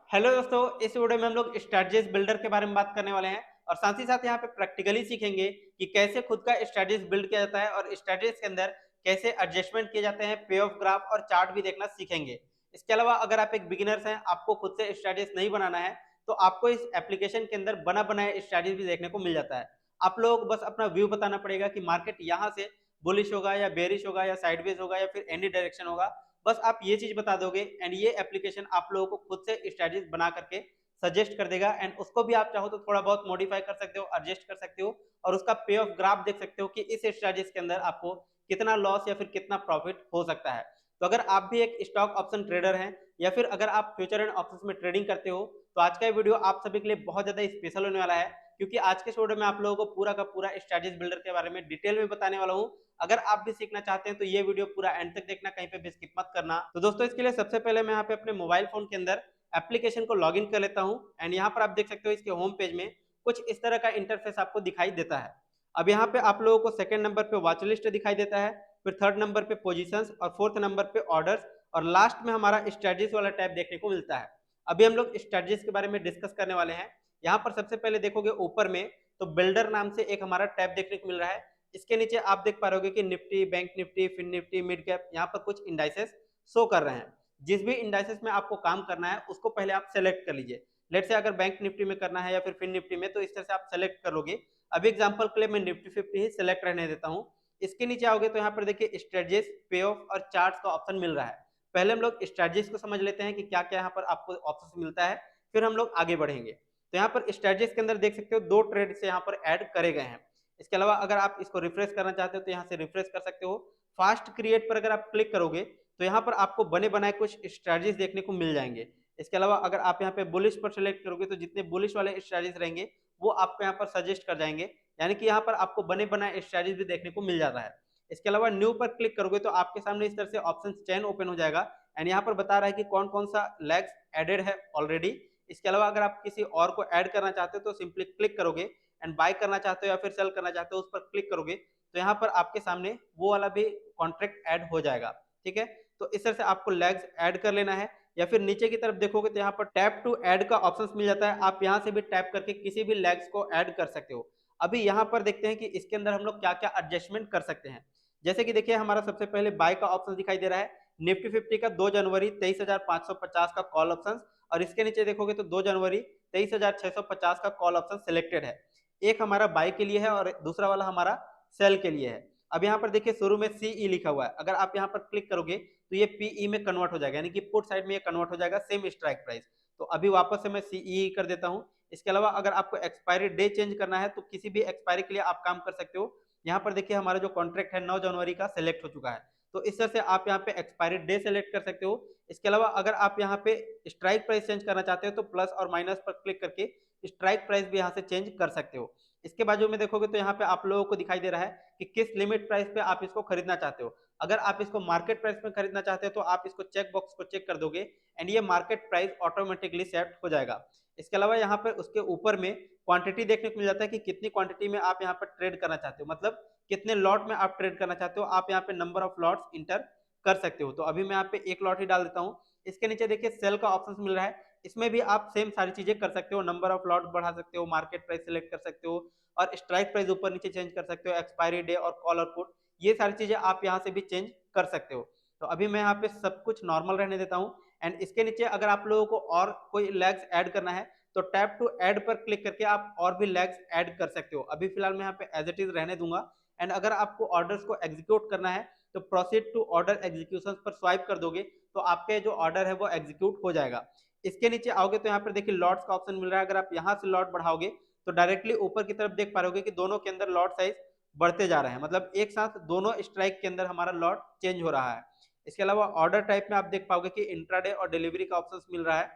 Hello दोस्तों, इस video में हम लोग स्ट्रैटेजी बिल्डर के बारे में बात करने वाले हैं और साथ ही साथ यहाँ पे प्रैक्टिकली सीखेंगे कि कैसे खुद का स्ट्रैटेजी बिल्ड किया जाता है और स्ट्रैटेजी के अंदर कैसे एडजस्टमेंट किए जाते हैं, पे ऑफ ग्राफ और चार्ट भी देखना सीखेंगे। इसके अलावा अगर आप एक बिगिनर्स हैं, आपको खुद से स्ट्रैटेजी नहीं बनाना है, तो आपको इस एप्लीकेशन के अंदर बना बनाया स्ट्रैटेजी भी देखने को मिल जाता है। आप लोगों को बस अपना व्यू बताना पड़ेगा कि मार्केट यहाँ से बुलिश होगा या बेरिश होगा या साइडवेज होगा या फिर एनी डायरेक्शन होगा। बस आप ये चीज बता दोगे एंड ये एप्लीकेशन आप लोगों को खुद से स्ट्रेटजीज बना करके सजेस्ट कर देगा एंड उसको भी आप चाहो तो थोड़ा बहुत मॉडिफाई कर सकते हो, एडजस्ट कर सकते हो और उसका पे ऑफ ग्राफ देख सकते हो कि इस स्ट्रेटजीज के अंदर आपको कितना लॉस या फिर कितना प्रॉफिट हो सकता है। तो अगर आप भी एक स्टॉक ऑप्शन ट्रेडर हैं या फिर अगर आप फ्यूचर एंड ऑप्शंस में ट्रेडिंग करते हो, तो आज का वीडियो आप सभी के लिए बहुत ज्यादा स्पेशल होने वाला है, क्योंकि आज के वीडियो में आप लोगों को पूरा का पूरा स्ट्रेटजीज बिल्डर के बारे में डिटेल में बताने वाला हूँ। अगर आप भी सीखना चाहते हैं तो ये वीडियो पूरा एंड तक देखना, कहीं पे भी स्किप मत करना। तो दोस्तों, इसके लिए सबसे पहले मैं यहाँ पे अपने मोबाइल फोन के अंदर एप्लीकेशन को लॉगिन कर लेता हूँ एंड यहाँ पर आप देख सकते हो इसके होम पेज में कुछ इस तरह का इंटरफेस आपको दिखाई देता है। अब यहाँ पे आप लोगों को सेकंड नंबर पे वॉच लिस्ट दिखाई देता है, फिर थर्ड नंबर पे पोजीशंस और फोर्थ नंबर पे ऑर्डर्स और लास्ट में हमारा स्ट्रेटजीज वाला टैब देखने को मिलता है। अभी हम लोग स्ट्रेटजीज के बारे में डिस्कस करने वाले हैं। यहाँ पर सबसे पहले देखोगे ऊपर में तो बिल्डर नाम से एक हमारा टैब देखने को मिल रहा है। इसके नीचे आप देख पा रहे हो कि Nifty, bank Nifty, fin Nifty, mid cap, यहाँ पर कुछ इंडाइसेस शो कर रहे हैं। जिस भी इंडाइसेस में आपको काम करना है उसको पहले आप सेलेक्ट कर लीजिए। लेट से अगर बैंक निफ्टी में करना है या फिर फिन निफ्टी में, तो इस तरह से आप सेलेक्ट कर लोगे। अभी एग्जांपल के लिए मैं निफ्टी 50 ही सेलेक्ट रहने देता हूँ। इसके नीचे आओगे तो यहाँ पर देखिए स्ट्रेटजीज, पे ऑफ और चार्ट्स का ऑप्शन मिल रहा है। पहले हम लोग स्ट्रेटजीज को समझ लेते हैं कि क्या क्या यहाँ पर आपको ऑप्शन मिलता है, फिर हम लोग आगे बढ़ेंगे। तो यहाँ पर स्ट्रेटजीज के अंदर देख सकते हो दो ट्रेड से यहाँ पर ऐड करे गए हैं। इसके अलावा अगर आप इसको रिफ्रेश करना चाहते हो तो यहाँ से रिफ्रेश कर सकते हो। फास्ट क्रिएट पर अगर आप क्लिक करोगे तो यहाँ पर आपको बने बनाए कुछ स्ट्रेटजीज देखने को मिल जाएंगे। इसके अलावा अगर आप यहाँ पे बुलिश पर सिलेक्ट करोगे तो जितने बुलिश वाले स्ट्रेटजीज रहेंगे वो आपको यहाँ पर सजेस्ट कर जाएंगे, यानी कि यहाँ पर आपको बने बनाए स्ट्रेटजीज भी देखने को मिल जाता है। इसके अलावा न्यू पर क्लिक करोगे तो आपके सामने इस तरह से ऑप्शन चेन ओपन हो जाएगा एंड यहाँ पर बता रहा है कि कौन कौन सा लेग्स एडेड है ऑलरेडी। इसके अलावा अगर आप किसी और को ऐड करना चाहते हो तो सिंपली क्लिक करोगे एंड बाय करना चाहते हो या फिर सेल करना चाहते हो उस पर क्लिक करोगे तो यहाँ पर आपके सामने वो वाला भी कॉन्ट्रैक्ट ऐड हो जाएगा। ठीक है, तो इस तरह से आपको लेग्स ऐड कर लेना है। या फिर नीचे की तरफ देखोगे तो यहाँ पर टैप टू ऐड का ऑप्शन मिल जाता है, आप यहाँ से भी टैप करके किसी भी लेग्स को ऐड कर सकते हो। अभी यहाँ पर देखते हैं कि इसके अंदर हम लोग क्या क्या एडजस्टमेंट कर सकते हैं। जैसे कि देखिए हमारा सबसे पहले बाय का ऑप्शन दिखाई दे रहा है, निफ्टी 50 का 2 जनवरी 23,550 का कॉल ऑप्शन। और इसके नीचे देखोगे तो 2 जनवरी 23,650 का कॉल ऑप्शन सिलेक्टेड है। एक हमारा बाय के लिए है और दूसरा वाला हमारा सेल के लिए है। अब यहाँ पर देखिए शुरू में सीई लिखा हुआ है, अगर आप यहाँ पर क्लिक करोगे तो ये पीई में कन्वर्ट हो जाएगा, यानी कि पुट साइड में ये कन्वर्ट हो जाएगा सेम स्ट्राइक प्राइस। तो अभी वापस से मैं सीई कर देता हूँ। इसके अलावा अगर आपको एक्सपायरी डे चेंज करना है तो किसी भी एक्सपायरी के लिए आप काम कर सकते हो। यहाँ पर देखिए हमारा जो कॉन्ट्रैक्ट है 9 जनवरी का सिलेक्ट हो चुका है, तो इस तरह से आप यहाँ पे एक्सपायरी डे सेलेक्ट कर सकते हो। इसके अलावा अगर आप यहाँ पे स्ट्राइक प्राइस चेंज करना चाहते हो तो प्लस और माइनस पर क्लिक करके स्ट्राइक प्राइस भी यहाँ से चेंज कर सकते हो। इसके बाजू में देखोगे तो यहाँ पे आप लोगों को दिखाई दे रहा है कि किस लिमिट प्राइस पे आप इसको खरीदना चाहते हो। अगर आप इसको मार्केट प्राइस में खरीदना चाहते हो तो आप इसको चेक बॉक्स को चेक कर दोगे एंड ये मार्केट प्राइस ऑटोमेटिकली सेट हो जाएगा। इसके अलावा यहाँ पर उसके ऊपर में क्वांटिटी देखने को मिल जाता है कि कितनी क्वांटिटी में आप यहाँ पर ट्रेड करना चाहते हो, मतलब कितने लॉट में आप ट्रेड करना चाहते हो। आप यहाँ पे नंबर ऑफ लॉट्स इंटर कर सकते हो। तो अभी मैं यहाँ पे एक लॉट ही डाल देता हूँ। इसके नीचे देखिए सेल का ऑप्शन मिल रहा है, इसमें भी आप सेम सारी चीजें कर सकते हो, नंबर ऑफ लॉट बढ़ा सकते हो, मार्केट प्राइस सिलेक्ट कर सकते हो और स्ट्राइक प्राइस ऊपर नीचे चेंज कर सकते हो, एक्सपायरी डे और कॉल और पुट, ये सारी चीजें आप यहाँ से भी चेंज कर सकते हो। तो अभी मैं यहाँ पे सब कुछ नॉर्मल रहने देता हूँ एंड इसके नीचे अगर आप लोगों को और कोई लेग्स ऐड करना है तो टैप टू ऐड पर क्लिक करके आप और भी लेग्स ऐड कर सकते हो। अभी फिलहाल मैं यहाँ पे एज इट इज रहने दूंगा एंड अगर आपको ऑर्डर्स को एग्जीक्यूट करना है तो प्रोसीड टू ऑर्डर एग्जीक्यूशन पर स्वाइप कर दोगे तो आपके जो ऑर्डर है वो एग्जीक्यूट हो जाएगा। इसके नीचे आओगे तो यहाँ पर देखिए लॉट्स का ऑप्शन मिल रहा है, अगर आप यहाँ से लॉट बढ़ाओगे तो डायरेक्टली ऊपर की तरफ देख पा रहे कि दोनों के अंदर लॉट साइज बढ़ते जा रहे हैं, मतलब एक साथ दोनों स्ट्राइक के अंदर हमारा लॉट चेंज हो रहा है। इसके अलावा ऑर्डर टाइप में आप देख पाओगे कि इंट्राडे और डिलीवरी का ऑप्शन मिल रहा है।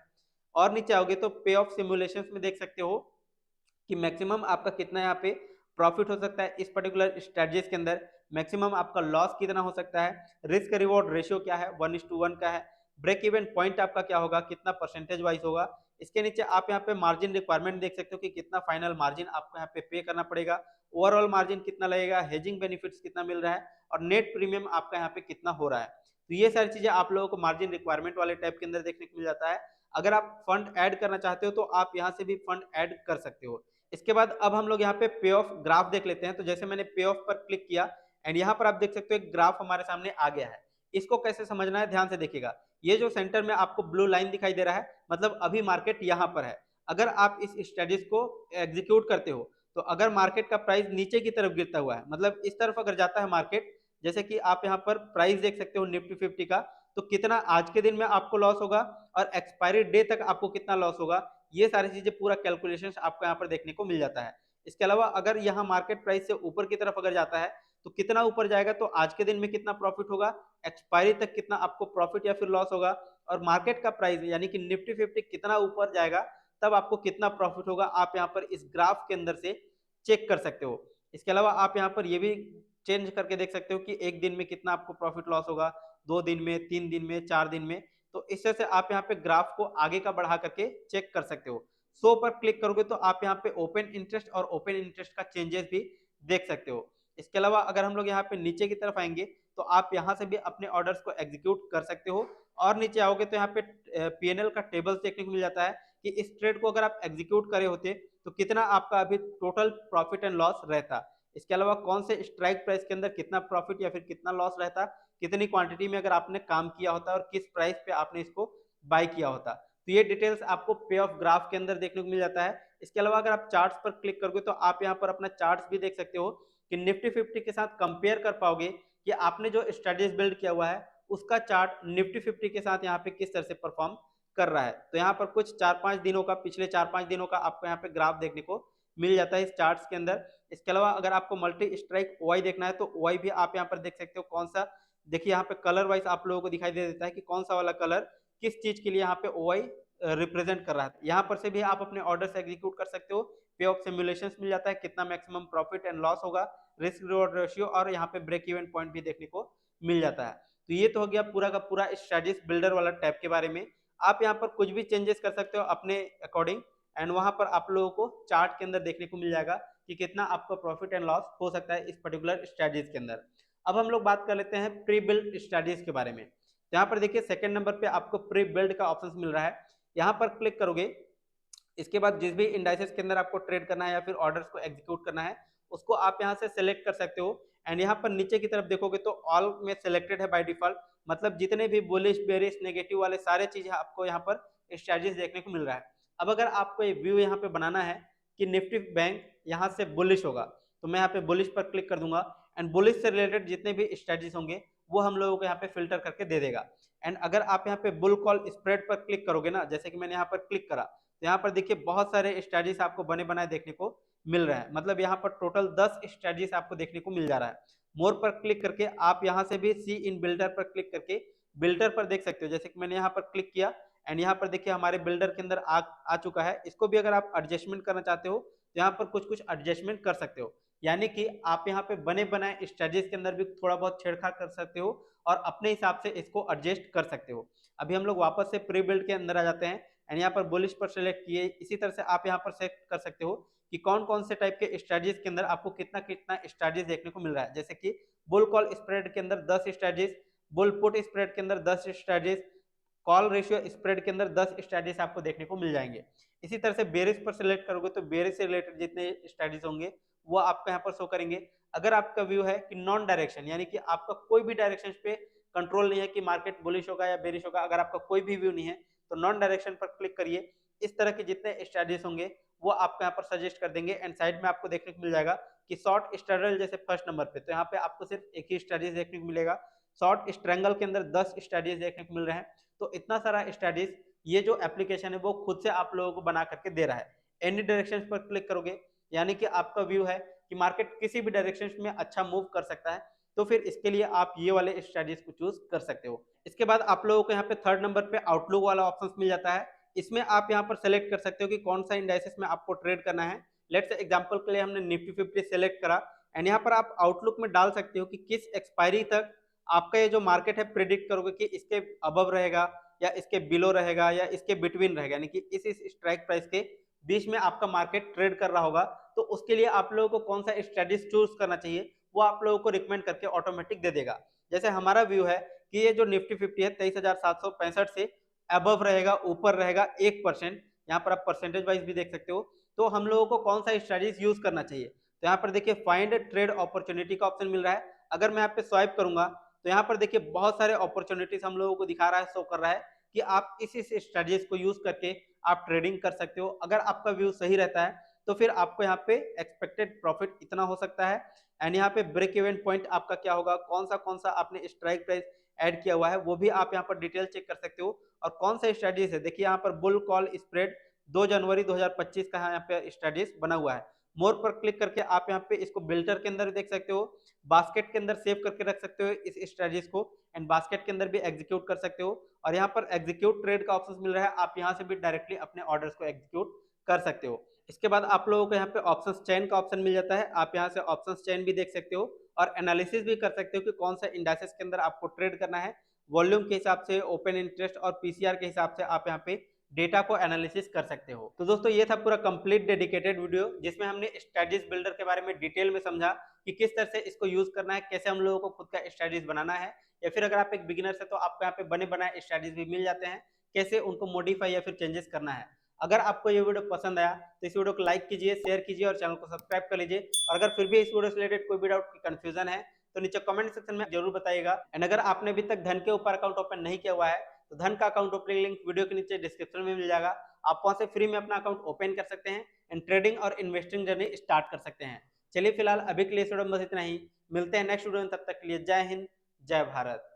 और नीचे आओगे तो पे ऑफ सिमुलेशन में देख सकते हो कि मैक्सिमम आपका कितना यहाँ पे प्रॉफिट हो सकता है इस पर्टिकुलर स्ट्रेटजीज के अंदर, मैक्सिमम आपका लॉस कितना हो सकता है, रिस्क रिवॉर्ड रेशियो क्या है 1:1 का है, ब्रेक इवन पॉइंट आपका क्या होगा, कितना परसेंटेज वाइज होगा। इसके नीचे आप यहाँ पे मार्जिन रिक्वायरमेंट देख सकते हो कि कितना फाइनल मार्जिन आपको यहाँ पे करना पड़ेगा, ओवरऑल मार्जिन कितना लगेगा, हेजिंग बेनिफिट्स कितना मिल रहा है और नेट प्रीमियम आपका यहाँ पे कितना हो रहा है। तो ये सारी चीजें आप लोगों को मार्जिन रिक्वायरमेंट वाले टाइप के अंदर देखने को मिल जाता है। अगर आप फंड ऐड करना चाहते हो तो आप यहाँ से भी फंड ऐड कर सकते हो। इसके बाद अब हम लोग यहाँ पे पे ऑफ ग्राफ देख लेते हैं। तो जैसे मैंने पे ऑफ पर क्लिक किया एंड यहाँ पर आप देख सकते हो एक ग्राफ हमारे सामने आ गया है। इसको कैसे समझना है ध्यान से देखिएगा। ये जो सेंटर में आपको ब्लू लाइन दिखाई दे रहा है, मतलब अभी मार्केट यहाँ पर है। अगर आप इस स्ट्रेटजी को एग्जीक्यूट करते हो तो अगर मार्केट का प्राइस नीचे की तरफ गिरता हुआ है, मतलब इस तरफ अगर जाता है मार्केट, जैसे कि आप यहाँ पर प्राइस देख सकते हो निफ्टी 50 का, तो कितना आज के दिन में आपको लॉस होगा और एक्सपायरी डे तक आपको कितना लॉस होगा, ये सारी चीजें पूरा कैलकुलेशंस आपको यहाँ पर देखने को मिल जाता है। इसके अलावा अगर यहाँ मार्केट प्राइस से ऊपर की तरफ अगर जाता है तो कितना ऊपर जाएगा, तो आज के दिन में कितना प्रॉफिट होगा, एक्सपायरी तक कितना आपको प्रॉफिट या फिर लॉस होगा, और मार्केट का प्राइस यानी कि निफ्टी 50 कितना ऊपर जाएगा तब आपको कितना प्रॉफिट होगा, आप यहाँ पर इस ग्राफ के अंदर से चेक कर सकते हो। इसके अलावा आप यहाँ पर ये भी चेंज करके देख सकते हो कि एक दिन में कितना आपको प्रॉफिट लॉस होगा, 2 दिन में, 3 दिन में, 4 दिन में। तो इस तरह से आप यहाँ पे ग्राफ को आगे का बढ़ा करके चेक कर सकते हो। शो पर क्लिक करोगे तो आप यहाँ पे ओपन इंटरेस्ट और ओपन इंटरेस्ट का चेंजेस भी देख सकते हो। इसके अलावा अगर हम लोग यहाँ पे नीचे की तरफ आएंगे तो आप यहाँ से भी अपने ऑर्डर्स को एग्जीक्यूट कर सकते हो। और नीचे आओगे तो यहाँ पे पीएनएल का टेबल देखने को मिल जाता है कि इस ट्रेड को अगर आप एग्जीक्यूट करे होते तो कितना आपका अभी टोटल प्रॉफिट एंड लॉस रहता। इसके अलावा कौन से स्ट्राइक प्राइस के अंदर कितना प्रॉफिट या फिर कितना लॉस रहता, कितनी क्वांटिटी में अगर आपने काम किया होता और किस प्राइस पे आपने इसको बाय किया होता। तो ये डिटेल्स आपको पे ऑफ ग्राफ के अंदर देखने को मिल जाता है। इसके अलावा अगर आप चार्ट्स पर क्लिक करोगे तो आप यहाँ पर अपना चार्ट्स भी देख सकते हो कि निफ्टी 50 के साथ कंपेयर कर पाओगे कि आपने जो स्ट्रेटजीज बिल्ड किया हुआ है उसका चार्ट निफ्टी 50 के साथ यहाँ पे किस तरह से परफॉर्म कर रहा है। तो यहाँ पर कुछ 4-5 दिनों का, पिछले 4-5 दिनों का आपको यहाँ पे ग्राफ देखने को मिल जाता है इस चार्ट्स के अंदर। इसके अलावा अगर आपको मल्टी स्ट्राइक ओआई देखना है तो ओआई भी आप यहाँ पर देख सकते हो कौन सा, देखिए यहाँ पे कलर वाइज आप लोगों को दिखाई दे देता है कि कौन सा वाला कलर किस चीज के लिए यहाँ पे ओआई रिप्रेजेंट कर रहा है। यहाँ पर से भी आप अपने ऑर्डर्स एग्जीक्यूट कर सकते हो। पे ऑफ सिमुलेशंस मिल जाता है, कितना मैक्सिमम प्रॉफिट एंड लॉस होगा, रिस्क रिवॉर्ड रेशियो, और यहाँ पे ब्रेक इवन पॉइंट भी देखने को मिल जाता है। तो ये तो हो गया पूरा का पूरा स्ट्रेटजीज बिल्डर वाला टैब के बारे में। आप यहाँ पर कुछ भी चेंजेस कर सकते हो अपने अकॉर्डिंग एंड वहां पर आप लोगों को चार्ट के अंदर देखने को मिल जाएगा कि कितना आपका प्रॉफिट एंड लॉस हो सकता है इस पर्टिकुलर स्ट्रेटजीज के अंदर। अब हम लोग बात कर लेते हैं प्री बिल्ड स्ट्रेटजीज के बारे में। तो यहाँ पर देखिए सेकंड नंबर पे आपको प्री बिल्ड का ऑप्शन मिल रहा है, यहाँ पर क्लिक करोगे। इसके बाद जिस भी इंडाइसेस के अंदर आपको ट्रेड करना है या फिर ऑर्डर्स को एग्जीक्यूट करना है उसको आप यहाँ से सिलेक्ट कर सकते हो। एंड यहाँ पर नीचे की तरफ देखोगे तो ऑल में सिलेक्टेड है बाय डिफॉल्ट, मतलब जितने भी बुलिश बेरिश नेगेटिव वाले सारे चीजें आपको यहाँ पर स्ट्रेटजीज देखने को मिल रहा है। अब अगर आपको एक व्यू यहाँ पे बनाना है कि निफ्टी बैंक यहाँ से बुलिश होगा तो मैं यहाँ पे बुलिश पर क्लिक कर दूंगा एंड बुलिश से रिलेटेड जितने भी स्ट्रेटजीज होंगे वो हम लोगों को यहाँ पे फिल्टर करके दे देगा। एंड अगर आप यहाँ पे बुल कॉल स्प्रेड पर क्लिक करोगे ना, जैसे कि मैंने यहाँ पर क्लिक करा तो यहाँ पर देखिए बहुत सारे स्ट्रेटजीज आपको बने बनाए देखने को मिल रहा है, मतलब यहाँ पर टोटल 10 स्ट्रेटजीज आपको देखने को मिल जा रहा है। मोर पर क्लिक करके आप यहाँ से भी सी इन बिल्डर पर क्लिक करके बिल्डर पर देख सकते हो, जैसे कि मैंने यहाँ पर क्लिक किया एंड यहाँ पर देखिए हमारे बिल्डर के अंदर आ चुका है। इसको भी अगर आप एडजस्टमेंट करना चाहते हो तो यहाँ पर कुछ कुछ एडजस्टमेंट कर सकते हो, यानी कि आप यहाँ पे बने बनाए स्ट्रेटजीज के अंदर भी थोड़ा बहुत छेड़छाड़ कर सकते हो और अपने हिसाब से इसको एडजस्ट कर सकते हो। अभी हम लोग वापस से प्री बिल्ड के अंदर आ जाते हैं एंड यहाँ पर बुलिश पर सेलेक्ट किए। इसी तरह से आप यहाँ पर सेलेक्ट कर सकते हो कि कौन कौन से टाइप के स्ट्रेटजीज के अंदर आपको कितना कितना स्ट्रेटजीज देखने को मिल रहा है, जैसे कि बुल कॉल स्प्रेड के अंदर 10 स्ट्रेटजीज, बुल पुट स्प्रेड के अंदर 10 स्ट्रेटजीज, कॉल रेशियो स्प्रेड के अंदर 10 स्ट्रेटजीज आपको देखने को मिल जाएंगे। इसी तरह से बेरिश पर सिलेक्ट करोगे तो बेरिश से रिलेटेड जितने स्ट्रेटजीज होंगे वो आपको यहाँ पर शो करेंगे। अगर आपका व्यू है कि नॉन डायरेक्शन, यानी कि आपका कोई भी डायरेक्शन पे कंट्रोल नहीं है कि मार्केट बुलिश होगा या बेरिश होगा, अगर आपका कोई भी व्यू नहीं है तो नॉन डायरेक्शन पर क्लिक करिए। इस तरह के जितने स्ट्रेटजीज होंगे वो आपको यहाँ पर सजेस्ट कर देंगे एंड साइड में आपको देखने को मिल जाएगा कि शॉर्ट स्ट्रैडल जैसे फर्स्ट नंबर पे, तो यहाँ पे आपको सिर्फ एक ही स्ट्रेटजी देखने को मिलेगा। शॉर्ट स्ट्रैंगल के अंदर 10 स्ट्रेटजीज देखने को मिल रहे हैं। तो इतना सारा स्ट्रेटजीज ये जो एप्लीकेशन है वो खुद से आप लोगों को बना करके दे रहा है। एनी डायरेक्शन पर क्लिक करोगे यानी कि आपका व्यू है कि मार्केट किसी भी डायरेक्शन में अच्छा मूव कर सकता है, तो फिर इसके लिए आप ये वाले स्ट्रेटजीज को चूज कर सकते हो। इसके बाद आप लोगों को यहाँ पे थर्ड नंबर पे आउटलुक वाला ऑप्शन मिल जाता है। इसमें आप यहाँ पर सेलेक्ट कर सकते हो कि कौन सा इंडाइसेस में आपको ट्रेड करना है। लेट्स एग्जांपल के लिए हमने निफ्टी 50 सेलेक्ट करा एंड यहाँ पर आप आउटलुक में डाल सकते हो कि किस एक्सपायरी तक आपका ये जो मार्केट है प्रिडिक्ट करोगे कि इसके अबव रहेगा या इसके बिलो रहेगा या इसके बिटवीन रहेगा, यानी कि इस स्ट्राइक प्राइस के बीच में आपका मार्केट ट्रेड कर रहा होगा। तो उसके लिए आप लोगों को कौन सा स्ट्रेटजी चूज करना चाहिए वो आप लोगों को रिकमेंड करके ऑटोमेटिक दे देगा। जैसे हमारा व्यू है कि ये जो निफ्टी 50 है 23,765 से अबव रहेगा, ऊपर रहेगा 1%। यहाँ पर आप परसेंटेज वाइज भी देख सकते हो। तो हम लोगों को कौन सा स्ट्रेटजीज यूज करना चाहिए, तो यहाँ पर देखिए फाइंड ट्रेड अपॉर्चुनिटी का ऑप्शन मिल रहा है। अगर मैं यहाँ पे स्वाइप करूंगा तो यहाँ पर देखिए बहुत सारे अपॉर्चुनिटीज हम लोगों को दिखा रहा है, शो कर रहा है कि आप इस स्ट्रेटजीज को यूज करके आप ट्रेडिंग कर सकते हो। अगर आपका व्यू सही रहता है तो फिर आपको यहाँ पे एक्सपेक्टेड प्रॉफिट इतना हो सकता है। एंड यहाँ पे ब्रेक इवन पॉइंट आपका क्या होगा, कौन सा आपने स्ट्राइक प्राइस ऐड किया हुआ है, वो भी आप यहाँ पर डिटेल चेक कर सकते हो। और कौन सा स्ट्रेटजीज है, देखिए यहाँ पर बुल कॉल स्प्रेड 2 जनवरी 2025 का यहाँ पे स्ट्रेटजीज बना हुआ है। मोर पर क्लिक करके आप यहाँ पे इसको बिल्डर के अंदर देख सकते हो, बास्केट के अंदर सेव करके रख सकते हो इस स्ट्रेटजीज को, एंड बास्केट के अंदर भी एग्जीक्यूट कर सकते हो। और यहाँ पर एग्जीक्यूट ट्रेड का ऑप्शन मिल रहा है, आप यहाँ से भी डायरेक्टली अपने ऑर्डर्स को एग्जीक्यूट कर सकते हो। इसके बाद आप लोगों को यहाँ पे ऑप्शन चेन का ऑप्शन मिल जाता है, आप यहाँ से ऑप्शन चेन भी देख सकते हो और एनालिसिस भी कर सकते हो कि कौन सा इंडाइसेस के अंदर आपको ट्रेड करना है। वॉल्यूम के हिसाब से, ओपन इंटरेस्ट और पीसीआर के हिसाब से आप यहाँ पे डेटा को एनालिसिस कर सकते हो। तो दोस्तों ये था पूरा कंप्लीट डेडिकेटेड वीडियो जिसमें हमने स्ट्रेटजीज बिल्डर के बारे में डिटेल में समझा कि किस तरह से इसको यूज करना है, कैसे हम लोगों को खुद का स्ट्रेटजीज बनाना है, या फिर अगर आप एक बिगिनर से तो आपको यहाँ पे बने बनाए स्ट्रेटजीज भी मिल जाते हैं, कैसे उनको मॉडिफाई या फिर चेंजेस करना है। अगर आपको ये वीडियो पसंद आया तो इस वीडियो को लाइक कीजिए, शेयर कीजिए और चैनल को सब्सक्राइब कर लीजिए। और अगर फिर भी इस वीडियो से रिलेटेड कोई भी डाउट की कंफ्यूजन है तो नीचे कमेंट सेक्शन में जरूर बताइएगा। एंड अगर आपने अभी तक धन के ऊपर अकाउंट ओपन नहीं किया हुआ है तो धन का अकाउंट ओपनिंग लिंक वीडियो के नीचे डिस्क्रिप्शन में मिल जाएगा, आप वहां से फ्री में अपना अकाउंट ओपन कर सकते हैं एंड ट्रेडिंग और इन्वेस्टिंग जर्नी स्टार्ट कर सकते हैं। चलिए फिलहाल अभी के लिए इस वीडियो में बस इतना ही, मिलते हैं नेक्स्ट वीडियो में, तब तक के लिए जय हिंद, जय भारत।